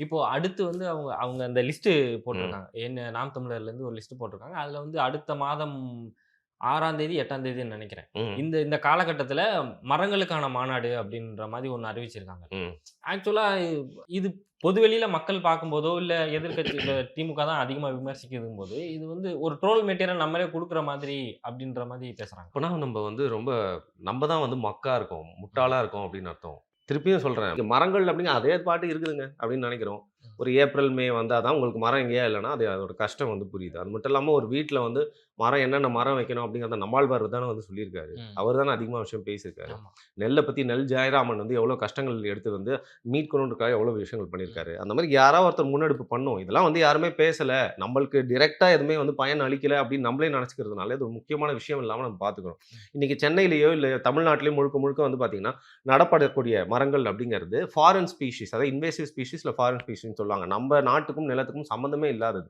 இப்போ அடுத்து வந்து அவங்க அவங்க அந்த லிஸ்ட் ம், போட்டிருக்காங்க. என்ன நாம் தமிழர்லேருந்து ஒரு லிஸ்ட் போட்டிருக்காங்க. அதுல வந்து அடுத்த மாதம் 6ஆம் தேதி, 8ஆம் தேதின்னு நெனைக்கிறேன். ம், இந்த இந்த காலகட்டத்தில மரங்களுக்கான மாநாடு அப்படின்ற மாரி ஒண்ணு அறிவிச்சிருக்காங்க. ம். ஆக்சுவலா இது பொதுவெளியில மக்கள் பார்க்கும்போதோ, இல்ல எதிர்க்கட்சி இப்ப திமுக தான் அதிகமா விமர்சிக்குதும்போது, இது வந்து ஒரு ட்ரோல் மெட்டீரியல் நம்மளே குடுக்குற மாதிரி அப்படின்ற மாரி பேசுறாங்க. அப்பன்னா நம்ம வந்து ரொம்ப நம்ம தான் வந்து மக்கா இருக்கோம், ம். முட்டாளா இருக்கோம் அப்படின்னு அர்த்தம். திருப்பியும் சொல்றேன். இங்க மரங்கள் அப்படிங்க அதே பாட்டுக்கு இருக்குதுங்க அப்படின்னு நெனைக்கிறோம். ம். ஒரு ஏப்ரல், மே வந்தா தான் உங்களுக்கு மரம் எங்கேயா இல்லன்னா, அது அதோட கஷ்டம் வந்து புரியுது. அது மட்டும் இல்லாம ஒரு வீட்ல வந்து மரம் என்னென்ன மரம் வைக்கணும் அப்படிங்கிறத நம்மாழ்வார் தானே வந்து சொல்லியிருக்காரு. ம். அவர் தானே அதிகமா விஷயம் பேசியிருக்காரு. ஆமா. நெல்ல பத்தி நெல் ஜெயராமன் வந்து எவ்வளோ கஷ்டங்கள் எடுத்து வந்து மீட்கணுன்றதுக்காக எவ்வளோ விஷயங்கள் ம். பண்ணியிருக்காரு. அந்த மாரி யாராவது ஒருத்தர் முன்னெடுப்பு பண்ணணும். இதெல்லாம் வந்து யாருமே பேசல. நம்மளுக்கு டைரக்ட்டா எதுவுமே வந்து பயன் அளிக்கல அப்படின்னு நம்மளே நெனச்சுக்கிறதுனால, இது ஒரு முக்கியமான விஷயம் இல்லாம நம்ம பார்த்துக்கிறோம். ம். இன்னைக்கு சென்னையிலேயோ, இல்ல தமிழ்நாட்டிலேயோ முழுக்க முழுக்க வந்து பார்த்தீங்கன்னா, நடப்படக்கூடிய மரங்கள் அப்படிங்கிறது ஃபாரின் ஸ்பீஷீஸ் அதாவது இன்வேசிவ் ஸ்பீஷீஸ் இல்ல ஃபாரின் ஸ்பீஷீஸ்ன்னு சொல்லுவாங்க. நம்ம நாட்டுக்கும், நிலத்துக்கும் சம்மந்தமே இல்லாதது.